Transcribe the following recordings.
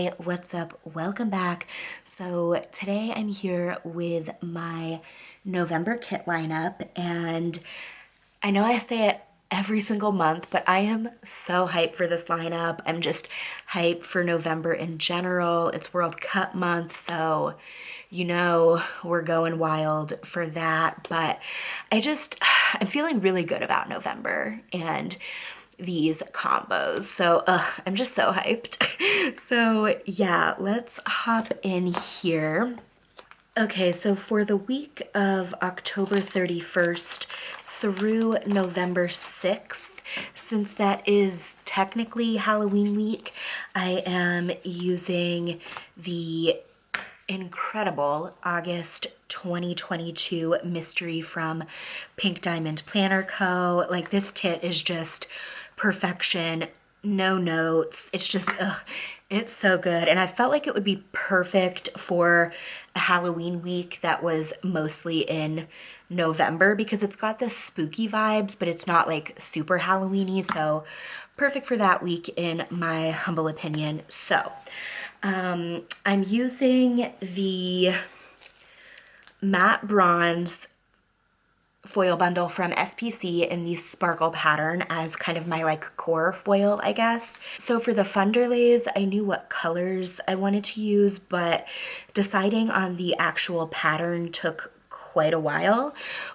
Hey, what's up? Welcome back. So today I'm here with my November kit lineup, and I know I say it every single month, but I am so hyped for this lineup. I'm just hyped for November in general. It's World Cup month, so you know we're going wild for that, but I'm feeling really good about November and these combos. So I'm just so hyped. So yeah, let's hop in here. Okay, so for the week of October 31st through November 6th, since that is technically Halloween week, I am using the incredible August 2022 mystery from PinkDiamondPlannerCo. Like, this kit is just perfection, no notes. It's just, it's so good. And I felt like it would be perfect for a Halloween week that was mostly in November because it's got the spooky vibes, but it's not like super Halloween-y. So perfect for that week in my humble opinion. So I'm using the matte bronze foil bundle from SPC in the sparkle pattern as kind of my like core foil, I guess. So for the funderlays, I knew what colors I wanted to use, but deciding on the actual pattern took quite a while.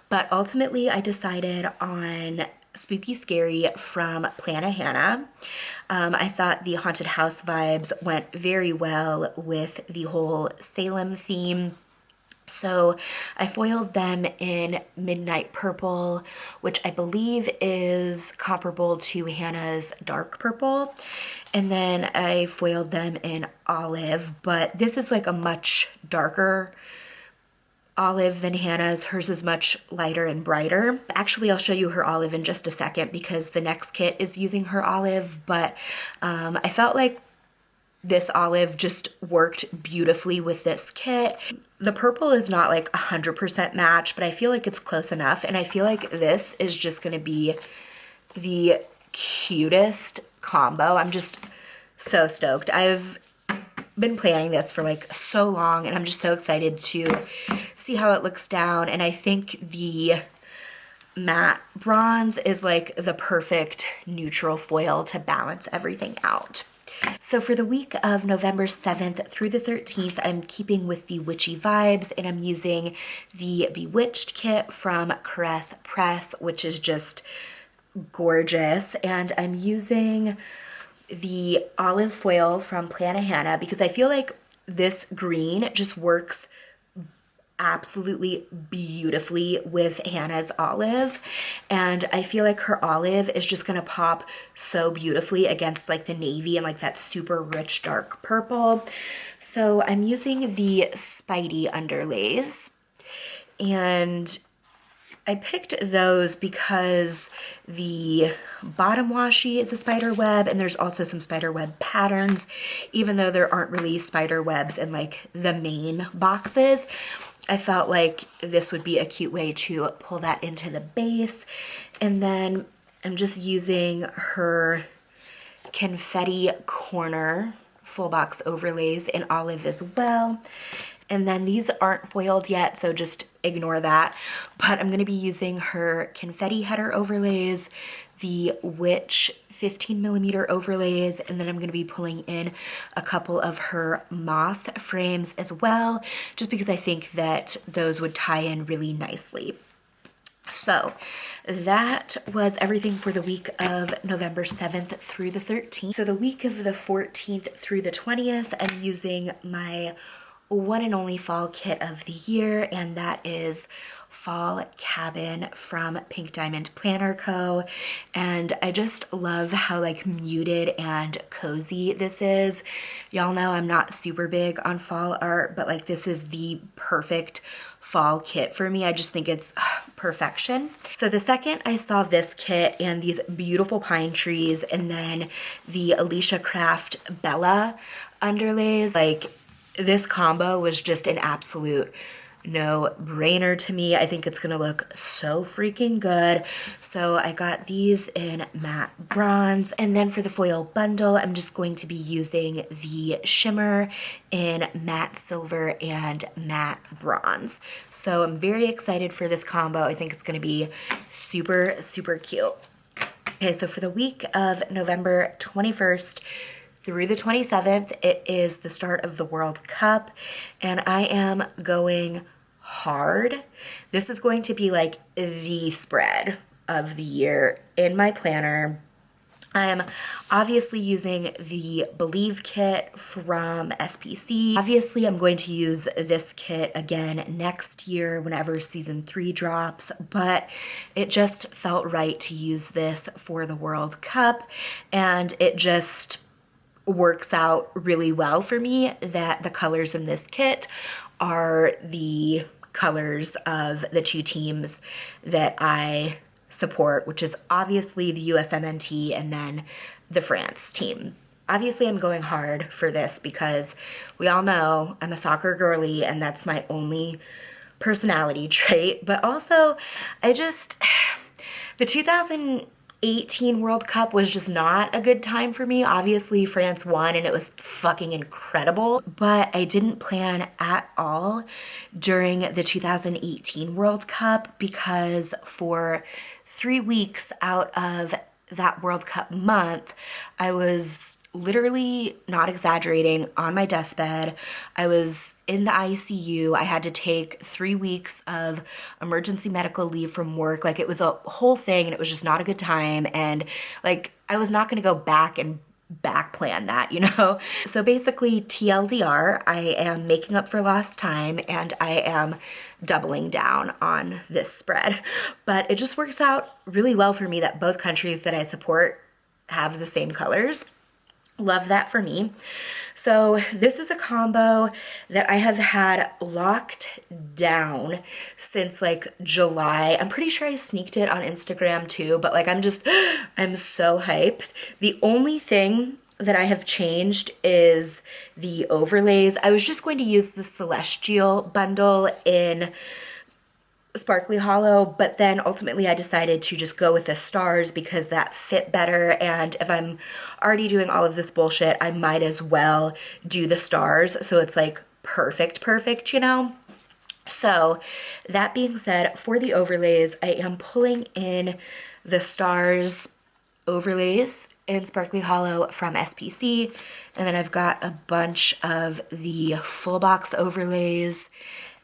But ultimately I decided on Spooky Scary from Plannahannah. I thought the haunted house vibes went very well with the whole Salem theme. So I foiled them in Midnight Purple, which I believe is comparable to Hannah's Dark Purple. And then I foiled them in Olive, but this is like a much darker olive than Hannah's. Hers is much lighter and brighter. Actually, I'll show you her olive in just a second because the next kit is using her olive, but I felt like this olive just worked beautifully with this kit. The purple is not like 100% match, but I feel like it's close enough, and I feel like this is just gonna be the cutest combo. I'm just so stoked. I've been planning this for like so long, and I'm just so excited to see how it looks down, and I think the matte bronze is like the perfect neutral foil to balance everything out. So for the week of November 7th through the 13th, I'm keeping with the witchy vibes, and I'm using the Bewitched kit from CaressPress, which is just gorgeous. And I'm using the olive foil from Plannahannah because I feel like this green just works absolutely beautifully with Hannah's olive, and I feel like her olive is just gonna pop so beautifully against like the navy and like that super rich dark purple. So I'm using the Spidey underlays, and I picked those because the bottom washi is a spider web, and there's also some spider web patterns, even though there aren't really spider webs in like the main boxes. I felt like this would be a cute way to pull that into the base. And then I'm just using her confetti corner full box overlays in olive as well. And then these aren't foiled yet, so just ignore that. But I'm gonna be using her confetti header overlays, the Witch 15mm overlays, and then I'm gonna be pulling in a couple of her moth frames as well, just because I think that those would tie in really nicely. So that was everything for the week of November 7th through the 13th. So the week of the 14th through the 20th, I'm using my one and only fall kit of the year, and that is Fall Cabin from PinkDiamondPlannerCo. And I just love how like muted and cozy this is. Y'all know I'm not super big on fall art, but like this is the perfect fall kit for me. I just think it's perfection. So the second I saw this kit and these beautiful pine trees, and then the AliciaCraft Bella underlays, like this combo was just an absolute no-brainer to me. I think it's gonna look so freaking good. So I got these in matte bronze, and then for the foil bundle, I'm just going to be using the shimmer in matte silver and matte bronze. So I'm very excited for this combo. I think it's gonna be super, super cute. Okay, so for the week of November 21st through the 27th, it is the start of the World Cup, and I am going hard. This is going to be like the spread of the year in my planner. I am obviously using the Believe kit from SPC. Obviously, I'm going to use this kit again next year whenever season 3 drops, but it just felt right to use this for the World Cup, and it just works out really well for me that the colors in this kit are the colors of the 2 teams that I support, which is obviously the USMNT and then the France team. Obviously, I'm going hard for this because we all know I'm a soccer girly and that's my only personality trait, but also the 2018 World Cup was just not a good time for me. Obviously, France won and it was fucking incredible, but I didn't plan at all during the 2018 World Cup because for 3 weeks out of that World Cup month, I was literally, not exaggerating, on my deathbed. I was in the ICU. I had to take 3 weeks of emergency medical leave from work. Like, it was a whole thing and it was just not a good time. And like, I was not going to go back and back plan that, you know? So basically, TLDR, I am making up for lost time and I am doubling down on this spread. But it just works out really well for me that both countries that I support have the same colors. Love that for me. So this is a combo that I have had locked down since like July. I'm pretty sure I sneaked it on Instagram too, but like I'm so hyped. The only thing that I have changed is the overlays. I was just going to use the Celestial bundle in Sparkly Hollow, but then ultimately I decided to just go with the stars because that fit better, and if I'm already doing all of this bullshit, I might as well do the stars, so it's like perfect, you know? So that being said, for the overlays, I am pulling in the stars overlays in Sparkly Hollow from SPC, and then I've got a bunch of the full box overlays,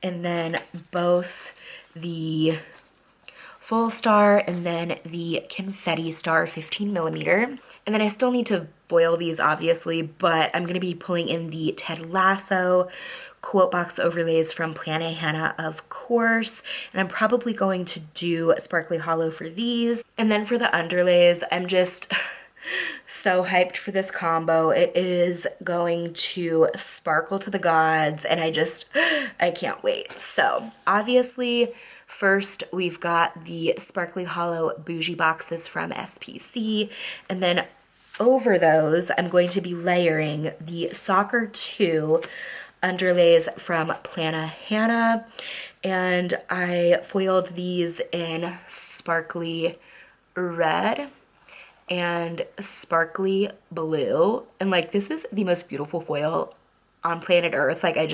and then both the full star and then the confetti star 15 millimeter. And then I still need to foil these obviously, but I'm going to be pulling in the Ted Lasso quote box overlays from Plannahannah, of course, and I'm probably going to do Sparkly Hollow for these. And then for the underlays, I'm just so hyped for this combo. It is going to sparkle to the gods, and I can't wait. So obviously, first we've got the Sparkly Hollow bougie boxes from SPC, and then over those I'm going to be layering the Soccer 2 underlays from Plannahannah, and I foiled these in Sparkly Red and Sparkly Blue, and like this is the most beautiful foil on planet Earth. Like I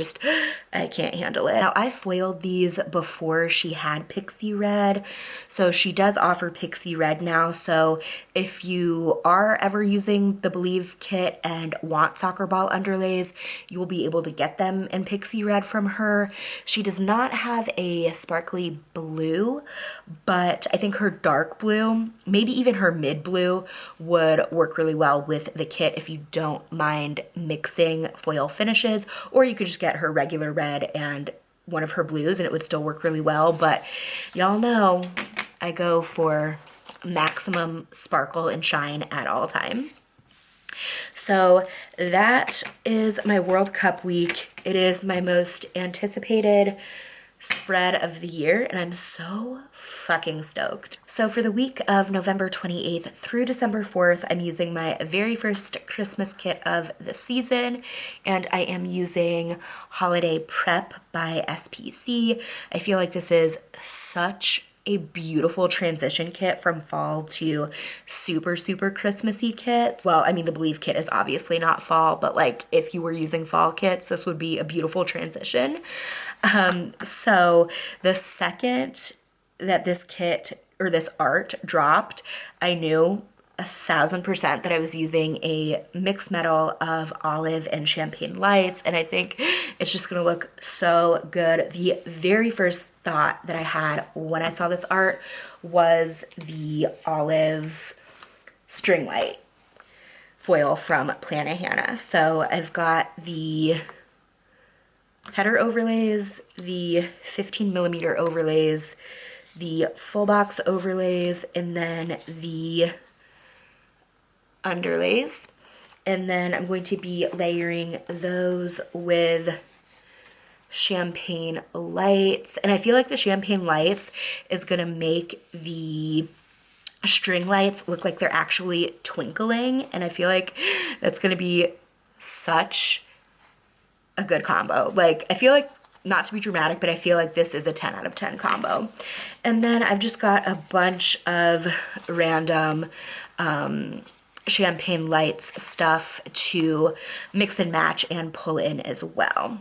can't handle it. Now I foiled these before she had Pixie Red, so she does offer Pixie Red now. So if you are ever using the Believe kit and want soccer ball underlays, you will be able to get them in Pixie Red from her. She does not have a Sparkly Blue, but I think her dark blue, maybe even her mid blue, would work really well with the kit if you don't mind mixing foil finishes. Or you could just get her regular red and one of her blues and it would still work really well. But y'all know I go for maximum sparkle and shine at all time. So that is my World Cup week. It is my most anticipated spread of the year, and I'm so fucking stoked. So for the week of November 28th through December 4th, I'm using my very first Christmas kit of the season, and I am using Holiday Prep by SPC. I feel like this is such a beautiful transition kit from fall to super, super Christmassy kits. Well, I mean, the Believe kit is obviously not fall, but like if you were using fall kits, this would be a beautiful transition. So the second that this kit or this art dropped, I knew 1,000% that I was using a mixed metal of olive and champagne lights, and I think it's just gonna look so good. The very first thought that I had when I saw this art was the olive string light foil from Plannahannah. So I've got the header overlays, the 15mm overlays, the full box overlays, and then the underlays. And then I'm going to be layering those with champagne lights. And I feel like the champagne lights is gonna make the string lights look like they're actually twinkling. And I feel like that's gonna be such a good combo. Like, I feel like, not to be dramatic, but I feel like this is a 10 out of 10 combo. And then I've just got a bunch of random champagne lights stuff to mix and match and pull in as well.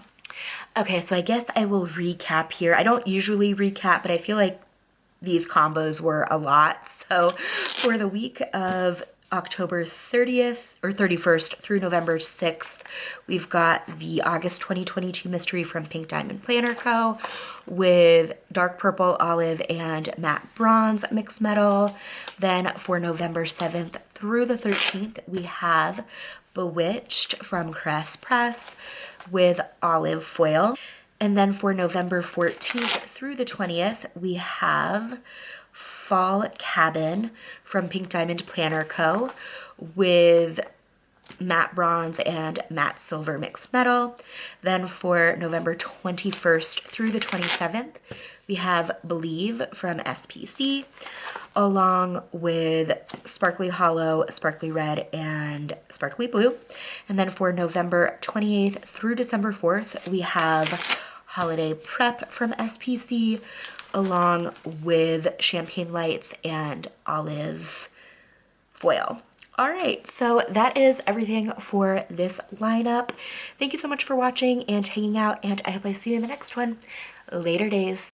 Okay, so I guess I will recap here. I don't usually recap, but I feel like these combos were a lot. So for the week of October 30th or 31st through November 6th, we've got the August 2022 mystery from PinkDiamondPlannerCo with dark purple, olive, and matte bronze mixed metal. Then for November 7th through the 13th, we have Bewitched from CaressPress with olive foil. And then for November 14th through the 20th, we have Fall Cabin from PinkDiamondPlannerCo with matte bronze and matte silver mixed metal. Then for November 21st through the 27th, we have Believe from SPC, along with Sparkly Hollow, Sparkly Red, and Sparkly Blue. And then for November 28th through December 4th, we have Holiday Prep from SPC, along with champagne lights and olive foil. All right, so that is everything for this lineup. Thank you so much for watching and hanging out, and I hope I see you in the next one. Later days.